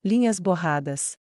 linhas borradas.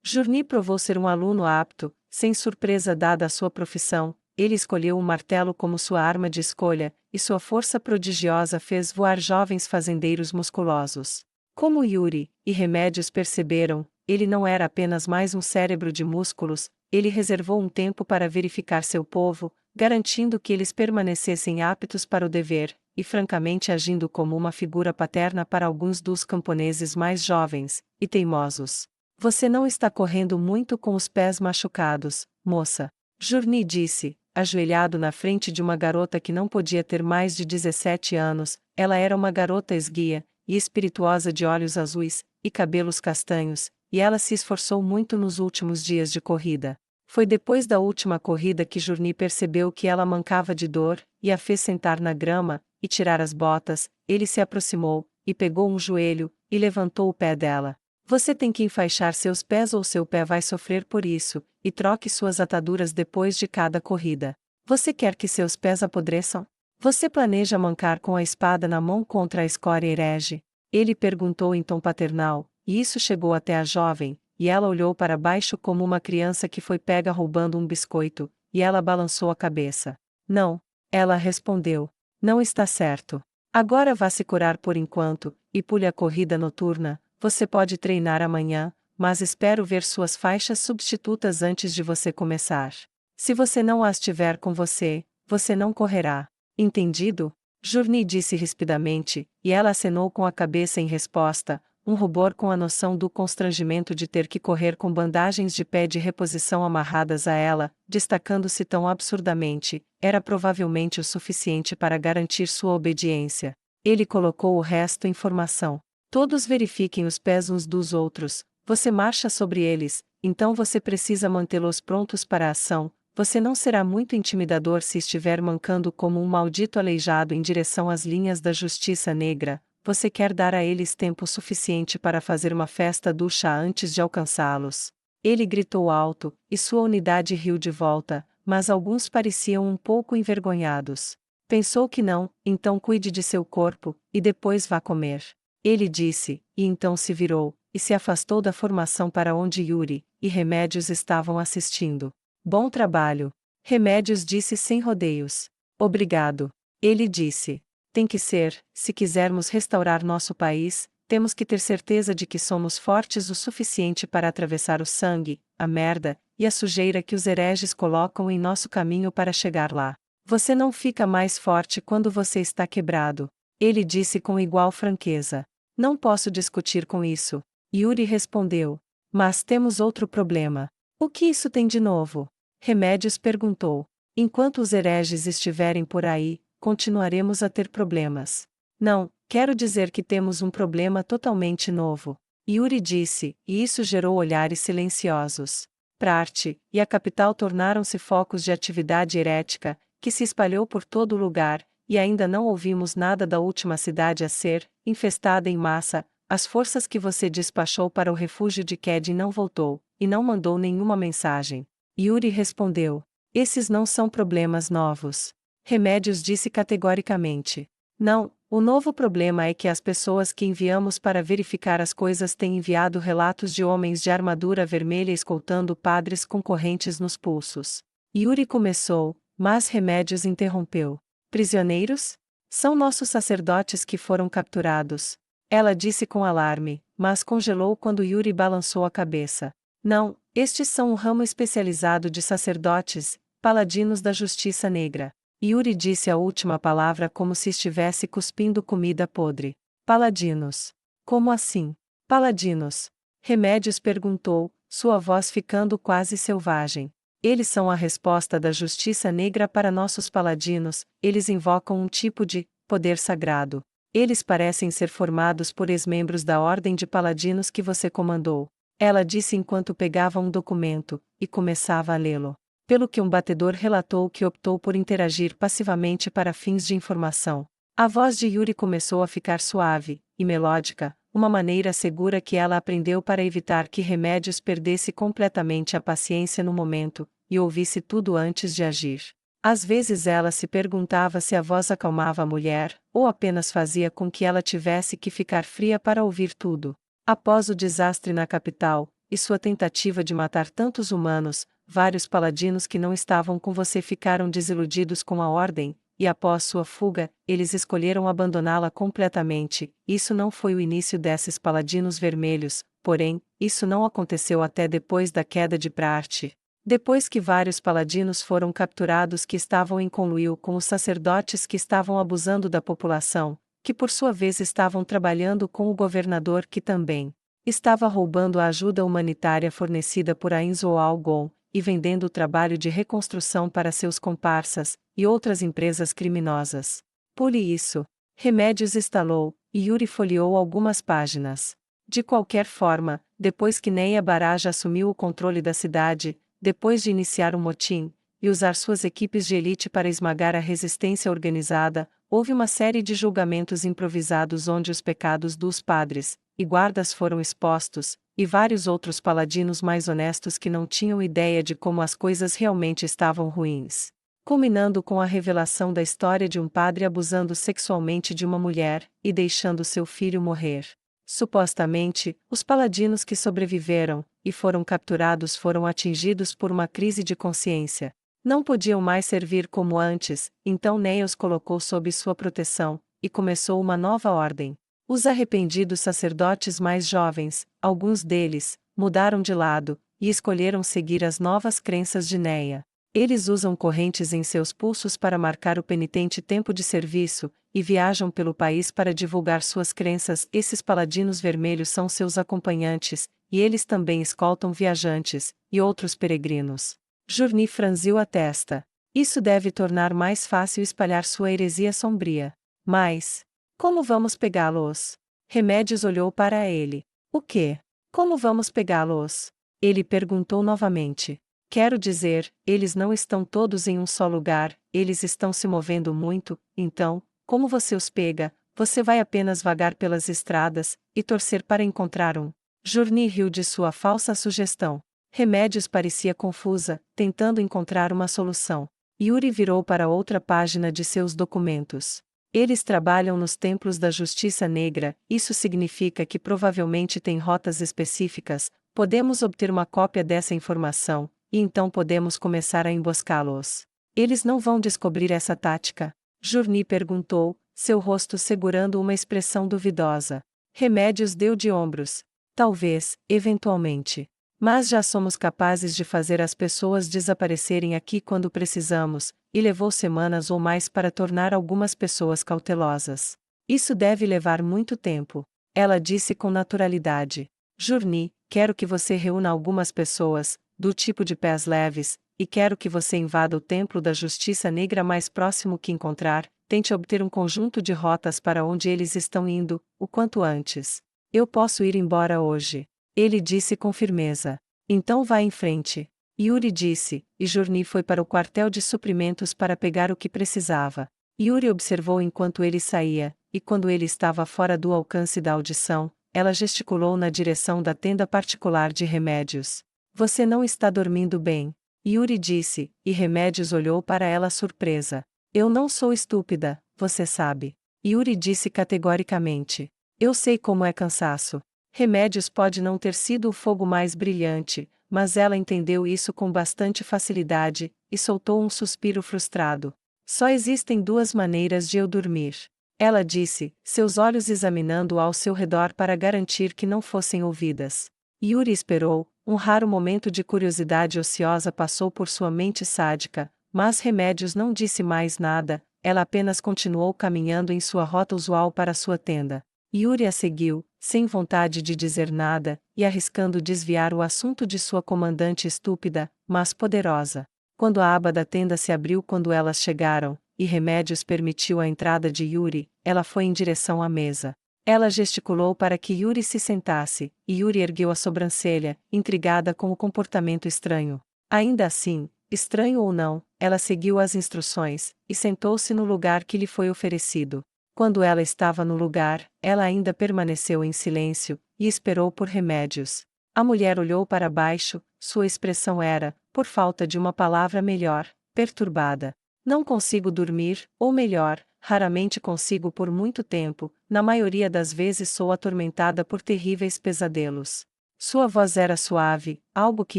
Journey provou ser um aluno apto, sem surpresa dada a sua profissão. Ele escolheu o martelo como sua arma de escolha, e sua força prodigiosa fez voar jovens fazendeiros musculosos. Como Yuri e Remédios perceberam, ele não era apenas mais um cérebro de músculos, ele reservou um tempo para verificar seu povo, garantindo que eles permanecessem aptos para o dever, e francamente agindo como uma figura paterna para alguns dos camponeses mais jovens e teimosos. Você não está correndo muito com os pés machucados, moça, Journey disse, ajoelhado na frente de uma garota que não podia ter mais de 17 anos. Ela era uma garota esguia e espirituosa de olhos azuis e cabelos castanhos, e ela se esforçou muito nos últimos dias de corrida. Foi depois da última corrida que Journey percebeu que ela mancava de dor, e a fez sentar na grama e tirar as botas. Ele se aproximou e pegou um joelho e levantou o pé dela. Você tem que enfaixar seus pés ou seu pé vai sofrer por isso, e troque suas ataduras depois de cada corrida. Você quer que seus pés apodreçam? Você planeja mancar com a espada na mão contra a escória herege? Ele perguntou em tom paternal, e isso chegou até a jovem, e ela olhou para baixo como uma criança que foi pega roubando um biscoito, e ela balançou a cabeça. Não, ela respondeu. Não está certo. Agora vá se curar por enquanto, e pule a corrida noturna. Você pode treinar amanhã, mas espero ver suas faixas substitutas antes de você começar. Se você não as tiver com você, você não correrá. Entendido? Journey disse rispidamente, e ela acenou com a cabeça em resposta, um rubor com a noção do constrangimento de ter que correr com bandagens de pé de reposição amarradas a ela, destacando-se tão absurdamente, era provavelmente o suficiente para garantir sua obediência. Ele colocou o resto em formação. Todos verifiquem os pés uns dos outros, você marcha sobre eles, então você precisa mantê-los prontos para a ação. Você não será muito intimidador se estiver mancando como um maldito aleijado em direção às linhas da justiça negra. Você quer dar a eles tempo suficiente para fazer uma festa do chá antes de alcançá-los. Ele gritou alto, e sua unidade riu de volta, mas alguns pareciam um pouco envergonhados. Pensou que não, então cuide de seu corpo, e depois vá comer. Ele disse, e então se virou, e se afastou da formação para onde Yuri e Remédios estavam assistindo. Bom trabalho. Remédios disse sem rodeios. Obrigado. Ele disse. Tem que ser, se quisermos restaurar nosso país, temos que ter certeza de que somos fortes o suficiente para atravessar o sangue, a merda e a sujeira que os hereges colocam em nosso caminho para chegar lá. Você não fica mais forte quando você está quebrado. Ele disse com igual franqueza. Não posso discutir com isso. Yuri respondeu. Mas temos outro problema. O que isso tem de novo? Remédios perguntou. Enquanto os hereges estiverem por aí, continuaremos a ter problemas. Não, quero dizer que temos um problema totalmente novo. Yuri disse, e isso gerou olhares silenciosos. Prarte e a capital tornaram-se focos de atividade herética, que se espalhou por todo o lugar, e ainda não ouvimos nada da última cidade a ser infestada em massa. As forças que você despachou para o refúgio de Kedin não voltou, e não mandou nenhuma mensagem. Yuri respondeu. Esses não são problemas novos. Remédios disse categoricamente. Não, o novo problema é que as pessoas que enviamos para verificar as coisas têm enviado relatos de homens de armadura vermelha escoltando padres com correntes nos pulsos. Yuri começou, mas Remédios interrompeu. Prisioneiros? São nossos sacerdotes que foram capturados. Ela disse com alarme, mas congelou quando Yuri balançou a cabeça. Não, estes são um ramo especializado de sacerdotes, paladinos da justiça negra. Yuri disse a última palavra como se estivesse cuspindo comida podre. Paladinos. Como assim? Paladinos. Remédios perguntou, sua voz ficando quase selvagem. Eles são a resposta da justiça negra para nossos paladinos, eles invocam um tipo de poder sagrado. Eles parecem ser formados por ex-membros da ordem de paladinos que você comandou. Ela disse enquanto pegava um documento, e começava a lê-lo. Pelo que um batedor relatou que optou por interagir passivamente para fins de informação. A voz de Yuri começou a ficar suave e melódica, uma maneira segura que ela aprendeu para evitar que Remédios perdesse completamente a paciência no momento, e ouvisse tudo antes de agir. Às vezes ela se perguntava se a voz acalmava a mulher, ou apenas fazia com que ela tivesse que ficar fria para ouvir tudo. Após o desastre na capital, e sua tentativa de matar tantos humanos, vários paladinos que não estavam com você ficaram desiludidos com a ordem, e após sua fuga, eles escolheram abandoná-la completamente. Isso não foi o início desses paladinos vermelhos, porém, isso não aconteceu até depois da queda de Praarte. Depois que vários paladinos foram capturados que estavam em conluio com os sacerdotes que estavam abusando da população, que por sua vez estavam trabalhando com o governador que também estava roubando a ajuda humanitária fornecida por Ainzo Algon, e vendendo o trabalho de reconstrução para seus comparsas, e outras empresas criminosas. Por isso, Remédios estalou, e Yuri folheou algumas páginas. De qualquer forma, depois que Neia Baraj assumiu o controle da cidade, depois de iniciar um motim, e usar suas equipes de elite para esmagar a resistência organizada, houve uma série de julgamentos improvisados onde os pecados dos padres e guardas foram expostos, e vários outros paladinos mais honestos que não tinham ideia de como as coisas realmente estavam ruins. Culminando com a revelação da história de um padre abusando sexualmente de uma mulher, e deixando seu filho morrer. Supostamente, os paladinos que sobreviveram, e foram capturados foram atingidos por uma crise de consciência. Não podiam mais servir como antes, então Nea os colocou sob sua proteção, e começou uma nova ordem. Os arrependidos sacerdotes mais jovens, alguns deles, mudaram de lado, e escolheram seguir as novas crenças de Neia. Eles usam correntes em seus pulsos para marcar o penitente tempo de serviço, e viajam pelo país para divulgar suas crenças. Esses paladinos vermelhos são seus acompanhantes, e eles também escoltam viajantes, e outros peregrinos. Journy franziu a testa. Isso deve tornar mais fácil espalhar sua heresia sombria. Mas, como vamos pegá-los? Remédios olhou para ele. O quê? Como vamos pegá-los? Ele perguntou novamente. Quero dizer, eles não estão todos em um só lugar, eles estão se movendo muito, então, como você os pega? Você vai apenas vagar pelas estradas, e torcer para encontrar um. Journy riu de sua falsa sugestão. Remédios parecia confusa, tentando encontrar uma solução. Yuri virou para outra página de seus documentos. Eles trabalham nos templos da Justiça Negra, isso significa que provavelmente têm rotas específicas, podemos obter uma cópia dessa informação, e então podemos começar a emboscá-los. Eles não vão descobrir essa tática? Journy perguntou, seu rosto segurando uma expressão duvidosa. Remédios deu de ombros. Talvez, eventualmente. Mas já somos capazes de fazer as pessoas desaparecerem aqui quando precisamos, e levou semanas ou mais para tornar algumas pessoas cautelosas. Isso deve levar muito tempo. Ela disse com naturalidade. Journy, quero que você reúna algumas pessoas, do tipo de pés leves, e quero que você invada o templo da Justiça Negra mais próximo que encontrar, tente obter um conjunto de rotas para onde eles estão indo, o quanto antes. Eu posso ir embora hoje. Ele disse com firmeza. Então vá em frente. Yuri disse, e Journy foi para o quartel de suprimentos para pegar o que precisava. Yuri observou enquanto ele saía, e quando ele estava fora do alcance da audição, ela gesticulou na direção da tenda particular de Remédios. Você não está dormindo bem. Yuri disse, e Remédios olhou para ela surpresa. Eu não sou estúpida, você sabe. Yuri disse categoricamente. Eu sei como é cansaço. Remédios pode não ter sido o fogo mais brilhante, mas ela entendeu isso com bastante facilidade, e soltou um suspiro frustrado. Só existem duas maneiras de eu dormir. Ela disse, seus olhos examinando ao seu redor para garantir que não fossem ouvidas. Yuri esperou, um raro momento de curiosidade ociosa passou por sua mente sádica, mas Remédios não disse mais nada, ela apenas continuou caminhando em sua rota usual para sua tenda. Yuri a seguiu, sem vontade de dizer nada, e arriscando desviar o assunto de sua comandante estúpida, mas poderosa. Quando a aba da tenda se abriu quando elas chegaram, e Remédios permitiu a entrada de Yuri, ela foi em direção à mesa. Ela gesticulou para que Yuri se sentasse, e Yuri ergueu a sobrancelha, intrigada com o comportamento estranho. Ainda assim, estranho ou não, ela seguiu as instruções, e sentou-se no lugar que lhe foi oferecido. Quando ela estava no lugar, ela ainda permaneceu em silêncio, e esperou por Remédios. A mulher olhou para baixo, sua expressão era, por falta de uma palavra melhor, perturbada. Não consigo dormir, ou melhor, raramente consigo por muito tempo, na maioria das vezes sou atormentada por terríveis pesadelos. Sua voz era suave, algo que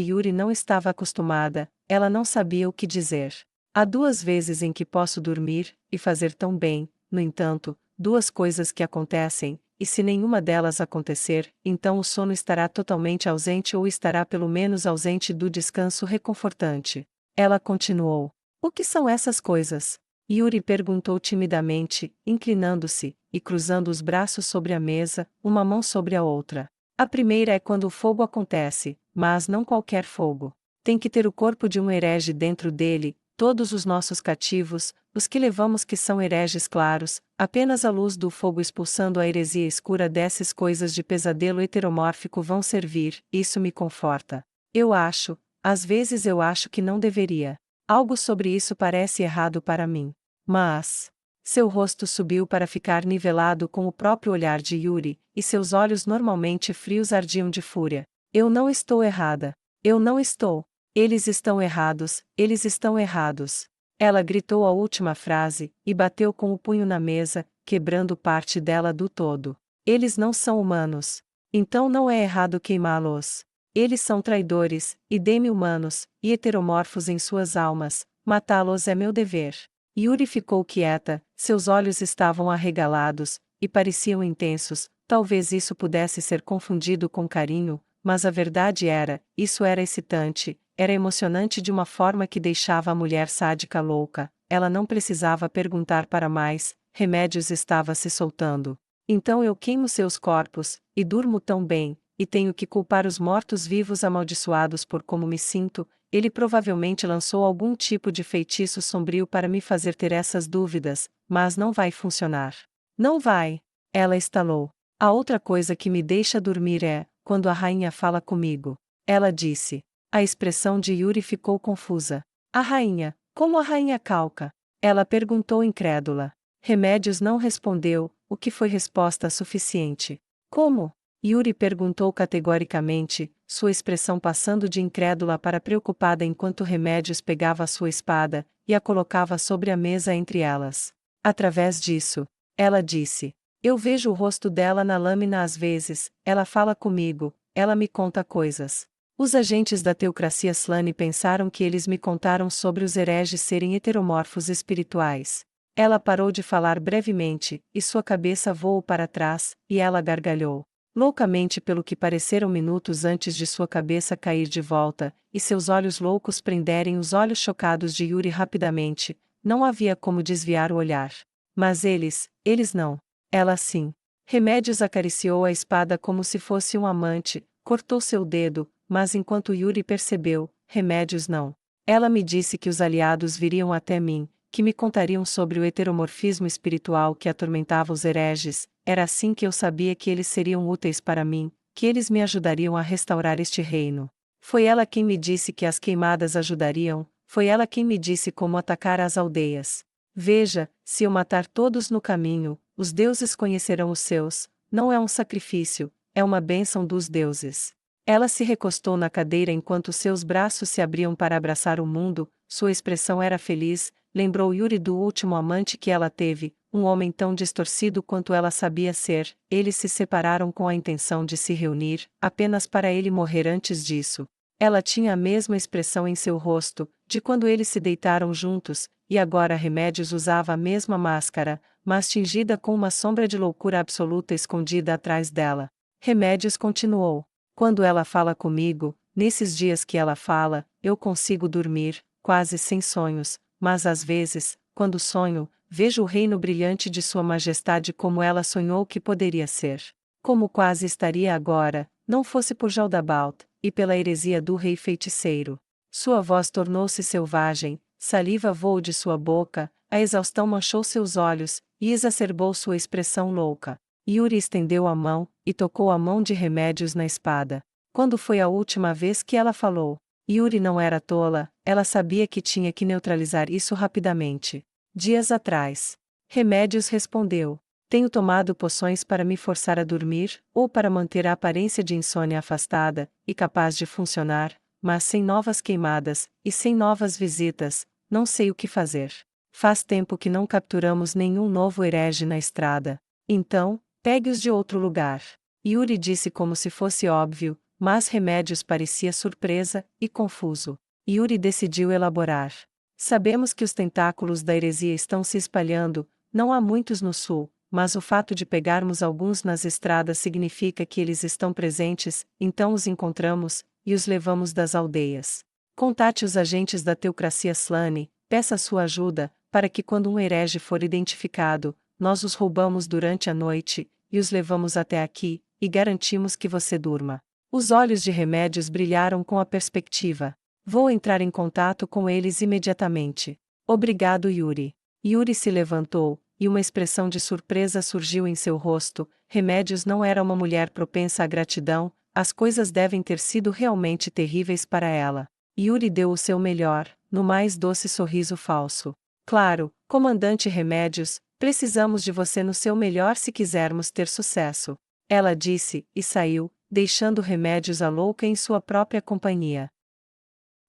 Yuri não estava acostumada, ela não sabia o que dizer. Há 2 vezes em que posso dormir, e fazer tão bem, no entanto, 2 coisas que acontecem, e se nenhuma delas acontecer, então o sono estará totalmente ausente ou estará pelo menos ausente do descanso reconfortante. Ela continuou. O que são essas coisas? Yuri perguntou timidamente, inclinando-se, e cruzando os braços sobre a mesa, uma mão sobre a outra. A primeira é quando o fogo acontece, mas não qualquer fogo. Tem que ter o corpo de um herege dentro dele, todos os nossos cativos, os que levamos que são hereges claros, apenas a luz do fogo expulsando a heresia escura dessas coisas de pesadelo heteromórfico vão servir, isso me conforta. Às vezes eu acho que não deveria. Algo sobre isso parece errado para mim. Mas. Seu rosto subiu para ficar nivelado com o próprio olhar de Yuri, e seus olhos normalmente frios ardiam de fúria. Eu não estou errada. Eu não estou. Eles estão errados, eles estão errados. Ela gritou a última frase, e bateu com o punho na mesa, quebrando parte dela do todo. Eles não são humanos. Então não é errado queimá-los. Eles são traidores, e demi-humanos, e heteromorfos em suas almas, matá-los é meu dever. Yuri ficou quieta, seus olhos estavam arregalados, e pareciam intensos, talvez isso pudesse ser confundido com carinho, mas a verdade isso era excitante, era emocionante de uma forma que deixava a mulher sádica louca, ela não precisava perguntar para mais, Remédios estava se soltando. Então eu queimo seus corpos, e durmo tão bem, e tenho que culpar os mortos-vivos amaldiçoados por como me sinto. Ele provavelmente lançou algum tipo de feitiço sombrio para me fazer ter essas dúvidas, mas não vai funcionar. Não vai. Ela estalou. A outra coisa que me deixa dormir é, quando a rainha fala comigo. Ela disse. A expressão de Yuri ficou confusa. A rainha, como a rainha Calca? Ela perguntou incrédula. Remédios não respondeu, o que foi resposta suficiente. Como? Yuri perguntou categoricamente, sua expressão passando de incrédula para preocupada enquanto Remédios pegava a sua espada, e a colocava sobre a mesa entre elas. Através disso, ela disse. Eu vejo o rosto dela na lâmina às vezes, ela fala comigo, ela me conta coisas. Os agentes da teocracia Slane pensaram que eles me contaram sobre os hereges serem heteromorfos espirituais. Ela parou de falar brevemente, e sua cabeça voou para trás, e ela gargalhou. Loucamente pelo que pareceram minutos antes de sua cabeça cair de volta, e seus olhos loucos prenderem os olhos chocados de Yuri rapidamente, não havia como desviar o olhar. Mas eles não. Ela sim. Remédios acariciou a espada como se fosse um amante, cortou seu dedo, mas enquanto Yuri percebeu, Remédios não. Ela me disse que os aliados viriam até mim, que me contariam sobre o heteromorfismo espiritual que atormentava os hereges. Era assim que eu sabia que eles seriam úteis para mim, que eles me ajudariam a restaurar este reino. Foi ela quem me disse que as queimadas ajudariam, foi ela quem me disse como atacar as aldeias. Veja, se eu matar todos no caminho, os deuses conhecerão os seus, não é um sacrifício, é uma bênção dos deuses. Ela se recostou na cadeira enquanto seus braços se abriam para abraçar o mundo, sua expressão era feliz, lembrou Yuri do último amante que ela teve, um homem tão distorcido quanto ela sabia ser. Eles se separaram com a intenção de se reunir, apenas para ele morrer antes disso. Ela tinha a mesma expressão em seu rosto, de quando eles se deitaram juntos, e agora Remédios usava a mesma máscara, mas tingida com uma sombra de loucura absoluta escondida atrás dela. Remédios continuou. Quando ela fala comigo, nesses dias que ela fala, eu consigo dormir, quase sem sonhos, mas às vezes, quando sonho, vejo o reino brilhante de Sua Majestade como ela sonhou que poderia ser. Como quase estaria agora, não fosse por Jaldabaoth, e pela heresia do rei feiticeiro. Sua voz tornou-se selvagem, saliva voou de sua boca, a exaustão manchou seus olhos, e exacerbou sua expressão louca. Yuri estendeu a mão, e tocou a mão de Remédios na espada. Quando foi a última vez que ela falou? Yuri não era tola, ela sabia que tinha que neutralizar isso rapidamente. Dias atrás. Remédios respondeu. Tenho tomado poções para me forçar a dormir, ou para manter a aparência de insônia afastada, e capaz de funcionar, mas sem novas queimadas, e sem novas visitas, não sei o que fazer. Faz tempo que não capturamos nenhum novo herege na estrada. Então, pegue-os de outro lugar. Yuri disse como se fosse óbvio, mas Remédios parecia surpresa e confuso. Yuri decidiu elaborar. Sabemos que os tentáculos da heresia estão se espalhando, não há muitos no sul, mas o fato de pegarmos alguns nas estradas significa que eles estão presentes, então os encontramos, e os levamos das aldeias. Contate os agentes da teocracia Slane, peça sua ajuda, para que quando um herege for identificado, nós os roubamos durante a noite, e os levamos até aqui, e garantimos que você durma. Os olhos de Remédios brilharam com a perspectiva. Vou entrar em contato com eles imediatamente. Obrigado, Yuri. Yuri se levantou, e uma expressão de surpresa surgiu em seu rosto. Remédios não era uma mulher propensa à gratidão, as coisas devem ter sido realmente terríveis para ela. Yuri deu o seu melhor, no mais doce sorriso falso. Claro, comandante Remédios, precisamos de você no seu melhor se quisermos ter sucesso. Ela disse, e saiu, deixando Remédios a louca em sua própria companhia.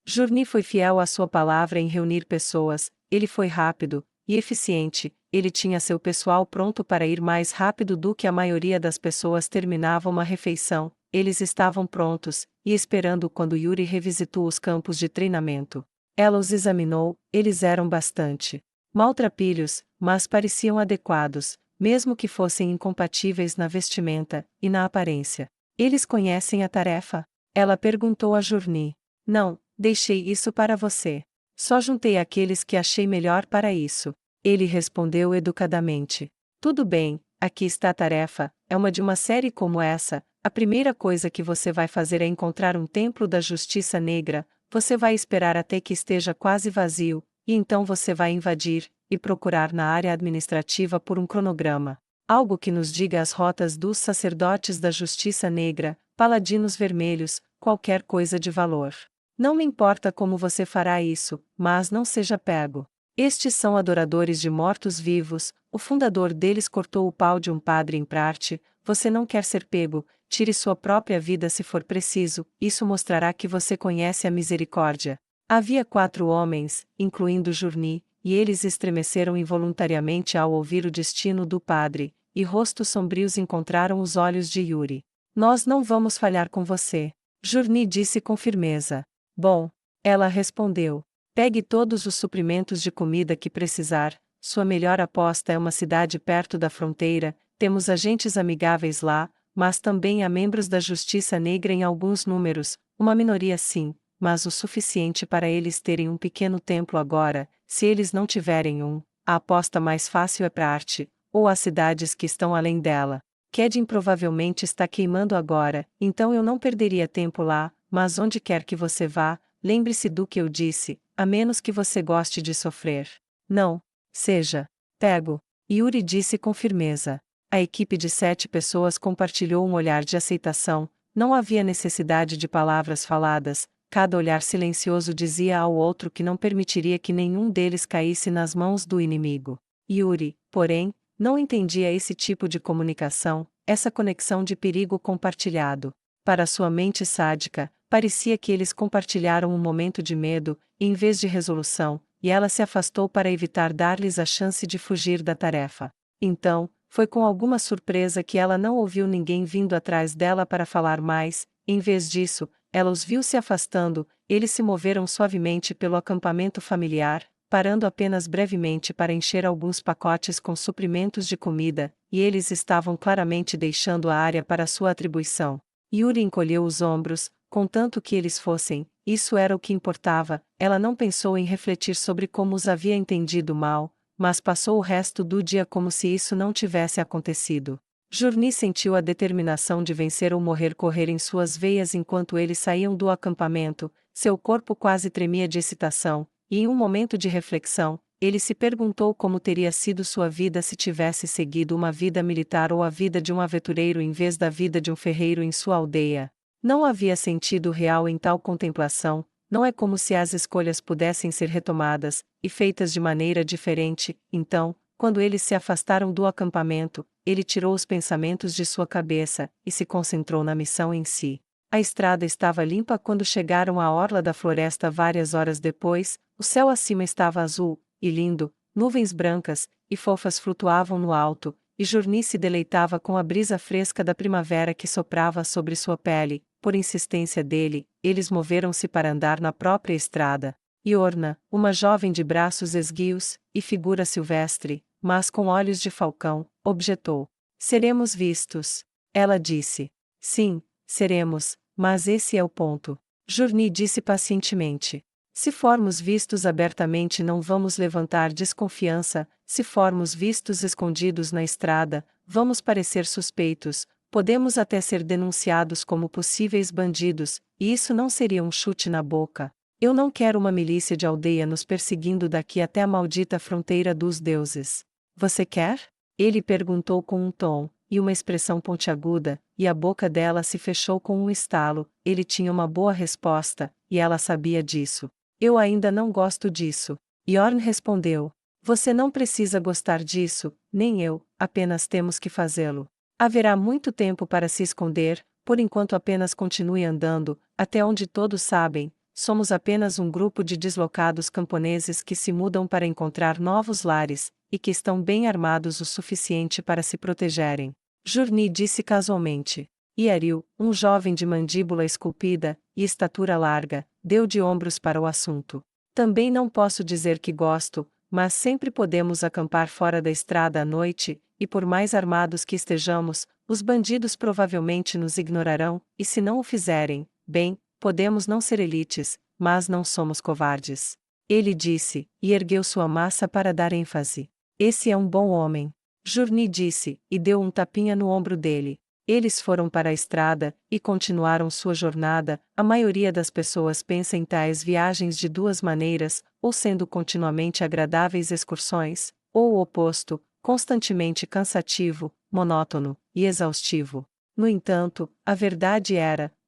Journey foi fiel à sua palavra em reunir pessoas, ele foi rápido e eficiente, ele tinha seu pessoal pronto para ir mais rápido do que a maioria das pessoas terminava uma refeição, eles estavam prontos, e esperando quando Yuri revisitou os campos de treinamento. Ela os examinou, eles eram bastante maltrapilhos, mas pareciam adequados, mesmo que fossem incompatíveis na vestimenta e na aparência. Eles conhecem a tarefa? Ela perguntou a Journey. Não, deixei isso para você. Só juntei aqueles que achei melhor para isso. Ele respondeu educadamente. Tudo bem, aqui está a tarefa, é uma de uma série como essa. A primeira coisa que você vai fazer é encontrar um templo da justiça negra, você vai esperar até que esteja quase vazio, e então você vai invadir, e procurar na área administrativa por um cronograma. Algo que nos diga as rotas dos sacerdotes da justiça negra, paladinos vermelhos, qualquer coisa de valor. Não me importa como você fará isso, mas não seja pego. Estes são adoradores de mortos-vivos, o fundador deles cortou o pau de um padre em parte, você não quer ser pego, tire sua própria vida se for preciso, isso mostrará que você conhece a misericórdia. Havia 4 homens, incluindo Journey, e eles estremeceram involuntariamente ao ouvir o destino do padre, e rostos sombrios encontraram os olhos de Yuri. Nós não vamos falhar com você, Journey disse com firmeza. Bom, ela respondeu. Pegue todos os suprimentos de comida que precisar, sua melhor aposta é uma cidade perto da fronteira, temos agentes amigáveis lá, mas também há membros da Justiça Negra em alguns números, uma minoria sim, mas o suficiente para eles terem um pequeno templo agora, se eles não tiverem um, a aposta mais fácil é para Arte, ou as cidades que estão além dela. Kedin provavelmente está queimando agora, então eu não perderia tempo lá, mas onde quer que você vá, lembre-se do que eu disse, a menos que você goste de sofrer. Não. Seja pego. Yuri disse com firmeza. A equipe de 7 pessoas compartilhou um olhar de aceitação, não havia necessidade de palavras faladas, cada olhar silencioso dizia ao outro que não permitiria que nenhum deles caísse nas mãos do inimigo. Yuri, porém, não entendia esse tipo de comunicação, essa conexão de perigo compartilhado. Para sua mente sádica, parecia que eles compartilharam um momento de medo, em vez de resolução, e ela se afastou para evitar dar-lhes a chance de fugir da tarefa. Então, foi com alguma surpresa que ela não ouviu ninguém vindo atrás dela para falar mais, em vez disso, ela os viu se afastando, eles se moveram suavemente pelo acampamento familiar, parando apenas brevemente para encher alguns pacotes com suprimentos de comida, e eles estavam claramente deixando a área para sua atribuição. Yuri encolheu os ombros, contanto que eles fossem, isso era o que importava, ela não pensou em refletir sobre como os havia entendido mal, mas passou o resto do dia como se isso não tivesse acontecido. Journey sentiu a determinação de vencer ou morrer correr em suas veias enquanto eles saíam do acampamento, seu corpo quase tremia de excitação, e em um momento de reflexão, ele se perguntou como teria sido sua vida se tivesse seguido uma vida militar ou a vida de um aventureiro em vez da vida de um ferreiro em sua aldeia. Não havia sentido real em tal contemplação, não é como se as escolhas pudessem ser retomadas, e feitas de maneira diferente. Então, quando eles se afastaram do acampamento, ele tirou os pensamentos de sua cabeça, e se concentrou na missão em si. A estrada estava limpa quando chegaram à orla da floresta várias horas depois, o céu acima estava azul, e lindo, nuvens brancas e fofas flutuavam no alto, e Journey se deleitava com a brisa fresca da primavera que soprava sobre sua pele. Por insistência dele, eles moveram-se para andar na própria estrada. E Orna, uma jovem de braços esguios e figura silvestre, mas com olhos de falcão, objetou: seremos vistos. Ela disse: sim, seremos, mas esse é o ponto. Journey disse pacientemente: se formos vistos abertamente, não vamos levantar desconfiança. Se formos vistos escondidos na estrada, vamos parecer suspeitos. Podemos até ser denunciados como possíveis bandidos, e isso não seria um chute na boca. Eu não quero uma milícia de aldeia nos perseguindo daqui até a maldita fronteira dos deuses. Você quer? Ele perguntou com um tom e uma expressão pontiaguda, e a boca dela se fechou com um estalo. Ele tinha uma boa resposta, e ela sabia disso. Eu ainda não gosto disso. Yorn respondeu: você não precisa gostar disso, nem eu, apenas temos que fazê-lo. Haverá muito tempo para se esconder, por enquanto apenas continue andando, até onde todos sabem. Somos apenas um grupo de deslocados camponeses que se mudam para encontrar novos lares, e que estão bem armados o suficiente para se protegerem. Journey disse casualmente. E Ariel, um jovem de mandíbula esculpida e estatura larga, deu de ombros para o assunto. Também não posso dizer que gosto, mas sempre podemos acampar fora da estrada à noite, e por mais armados que estejamos, os bandidos provavelmente nos ignorarão, e se não o fizerem, bem, podemos não ser elites, mas não somos covardes. Ele disse, e ergueu sua massa para dar ênfase. Esse é um bom homem. Journey disse, e deu um tapinha no ombro dele. Eles foram para a estrada, e continuaram sua jornada. A maioria das pessoas pensa em tais viagens de duas maneiras, ou sendo continuamente agradáveis excursões, ou o oposto, constantemente cansativo, monótono e exaustivo. No entanto, a verdade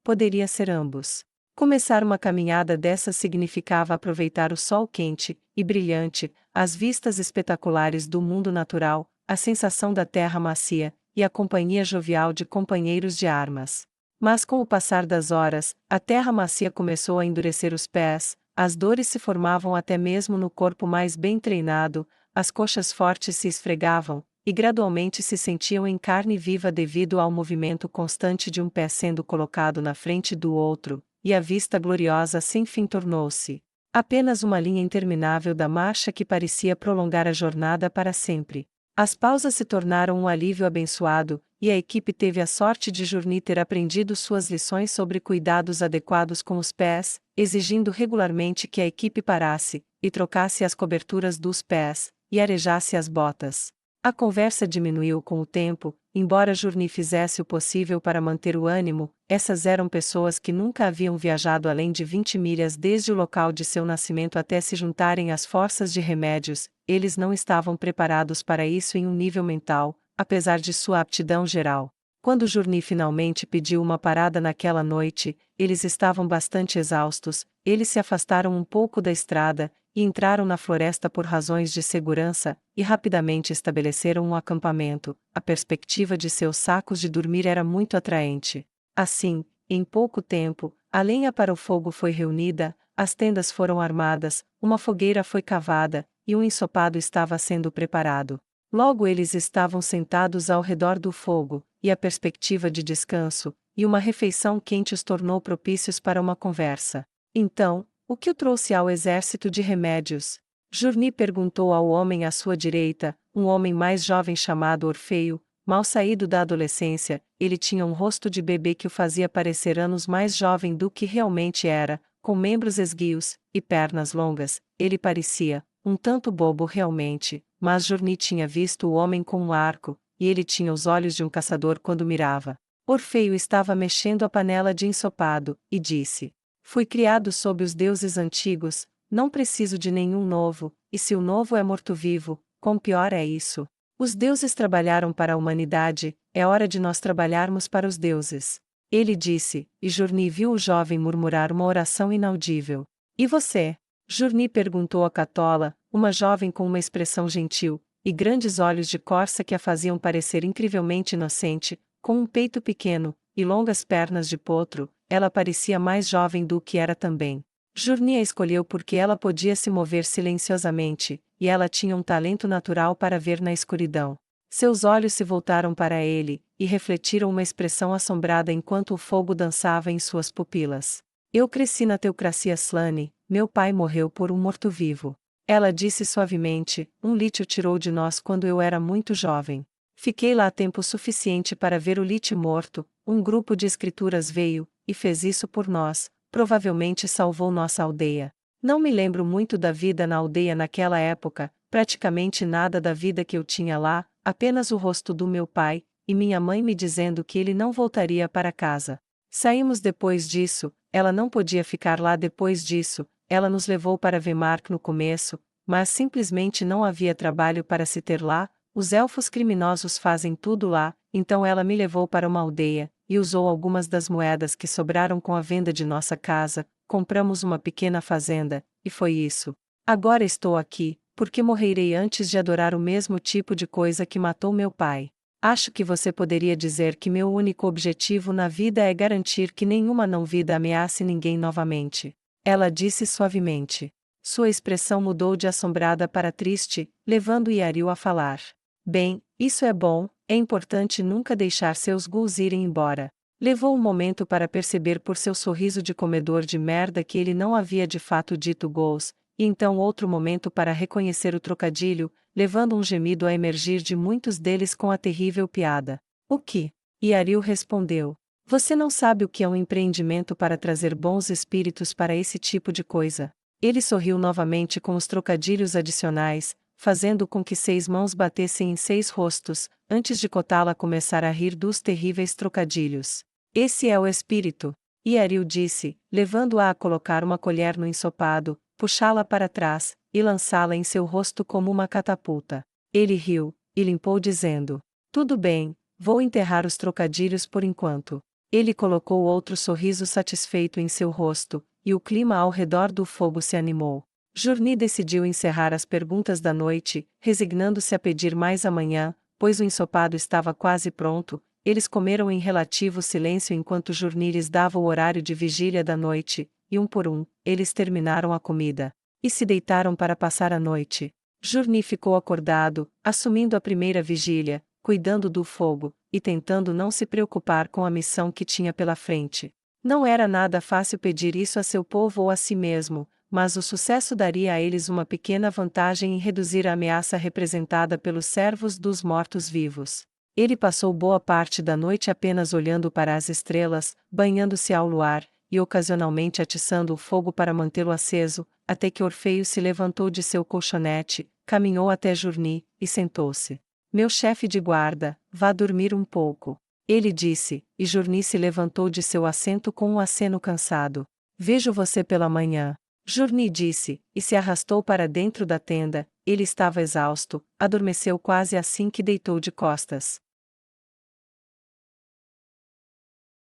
poderia ser ambos. Começar uma caminhada dessas significava aproveitar o sol quente e brilhante, as vistas espetaculares do mundo natural, a sensação da terra macia, e a companhia jovial de companheiros de armas. Mas com o passar das horas, a terra macia começou a endurecer os pés, as dores se formavam até mesmo no corpo mais bem treinado, as coxas fortes se esfregavam, e gradualmente se sentiam em carne viva devido ao movimento constante de um pé sendo colocado na frente do outro, e a vista gloriosa sem fim tornou-se apenas uma linha interminável da marcha que parecia prolongar a jornada para sempre. As pausas se tornaram um alívio abençoado, e a equipe teve a sorte de Journey ter aprendido suas lições sobre cuidados adequados com os pés, exigindo regularmente que a equipe parasse, e trocasse as coberturas dos pés, e arejasse as botas. A conversa diminuiu com o tempo, embora Journey fizesse o possível para manter o ânimo. Essas eram pessoas que nunca haviam viajado além de 20 milhas desde o local de seu nascimento até se juntarem às forças de remédios. Eles não estavam preparados para isso em um nível mental, apesar de sua aptidão geral. Quando Journey finalmente pediu uma parada naquela noite, eles estavam bastante exaustos. Eles se afastaram um pouco da estrada, e entraram na floresta por razões de segurança, e rapidamente estabeleceram um acampamento. A perspectiva de seus sacos de dormir era muito atraente. Assim, em pouco tempo, a lenha para o fogo foi reunida, as tendas foram armadas, uma fogueira foi cavada, e um ensopado estava sendo preparado. Logo eles estavam sentados ao redor do fogo, e a perspectiva de descanso, e uma refeição quente os tornou propícios para uma conversa. Então, o que o trouxe ao exército de remédios? Journey perguntou ao homem à sua direita, um homem mais jovem chamado Orfeu, mal saído da adolescência. Ele tinha um rosto de bebê que o fazia parecer anos mais jovem do que realmente era, com membros esguios e pernas longas. Ele parecia um tanto bobo realmente, mas Journey tinha visto o homem com um arco, e ele tinha os olhos de um caçador quando mirava. Orfeu estava mexendo a panela de ensopado, e disse: fui criado sob os deuses antigos, não preciso de nenhum novo, e se o novo é morto-vivo, quão pior é isso? Os deuses trabalharam para a humanidade, é hora de nós trabalharmos para os deuses. Ele disse, e Journey viu o jovem murmurar uma oração inaudível. E você? Journey perguntou a Catola, uma jovem com uma expressão gentil, e grandes olhos de corça que a faziam parecer incrivelmente inocente, com um peito pequeno, e longas pernas de potro. Ela parecia mais jovem do que era também. Journy a escolheu porque ela podia se mover silenciosamente, e ela tinha um talento natural para ver na escuridão. Seus olhos se voltaram para ele, e refletiram uma expressão assombrada enquanto o fogo dançava em suas pupilas. Eu cresci na teocracia Slane, meu pai morreu por um morto-vivo. Ela disse suavemente, um lítio tirou de nós quando eu era muito jovem. Fiquei lá tempo suficiente para ver o lítio morto, um grupo de escrituras veio, e fez isso por nós, provavelmente salvou nossa aldeia. Não me lembro muito da vida na aldeia naquela época, praticamente nada da vida que eu tinha lá, apenas o rosto do meu pai, e minha mãe me dizendo que ele não voltaria para casa. Saímos depois disso, ela não podia ficar lá depois disso, ela nos levou para Vemark no começo, mas simplesmente não havia trabalho para se ter lá, os elfos criminosos fazem tudo lá, então ela me levou para uma aldeia, e usou algumas das moedas que sobraram com a venda de nossa casa, compramos uma pequena fazenda, e foi isso. Agora estou aqui, porque morrerei antes de adorar o mesmo tipo de coisa que matou meu pai. Acho que você poderia dizer que meu único objetivo na vida é garantir que nenhuma não-vida ameace ninguém novamente. Ela disse suavemente. Sua expressão mudou de assombrada para triste, levando Yaril a falar. Bem, isso é bom, é importante nunca deixar seus ghouls irem embora. Levou um momento para perceber por seu sorriso de comedor de merda que ele não havia de fato dito ghouls, e então outro momento para reconhecer o trocadilho, levando um gemido a emergir de muitos deles com a terrível piada. O que? Yaril respondeu. Você não sabe o que é um empreendimento para trazer bons espíritos para esse tipo de coisa. Ele sorriu novamente com os trocadilhos adicionais, fazendo com que 6 mãos batessem em 6 rostos, antes de Kotala começar a rir dos terríveis trocadilhos. Esse é o espírito. Yaril disse, levando-a a colocar uma colher no ensopado, puxá-la para trás, e lançá-la em seu rosto como uma catapulta. Ele riu, e limpou dizendo, tudo bem, vou enterrar os trocadilhos por enquanto. Ele colocou outro sorriso satisfeito em seu rosto, e o clima ao redor do fogo se animou. Journy decidiu encerrar as perguntas da noite, resignando-se a pedir mais amanhã, pois o ensopado estava quase pronto. Eles comeram em relativo silêncio enquanto Journy lhes dava o horário de vigília da noite, e um por um, eles terminaram a comida. E se deitaram para passar a noite. Journy ficou acordado, assumindo a primeira vigília, cuidando do fogo, e tentando não se preocupar com a missão que tinha pela frente. Não era nada fácil pedir isso a seu povo ou a si mesmo, mas o sucesso daria a eles uma pequena vantagem em reduzir a ameaça representada pelos servos dos mortos-vivos. Ele passou boa parte da noite apenas olhando para as estrelas, banhando-se ao luar, e ocasionalmente atiçando o fogo para mantê-lo aceso, até que Orfeu se levantou de seu colchonete, caminhou até Journy, e sentou-se. Meu chefe de guarda, vá dormir um pouco. Ele disse, e Journy se levantou de seu assento com um aceno cansado. Vejo você pela manhã. Journy disse, e se arrastou para dentro da tenda. Ele estava exausto, adormeceu quase assim que deitou de costas.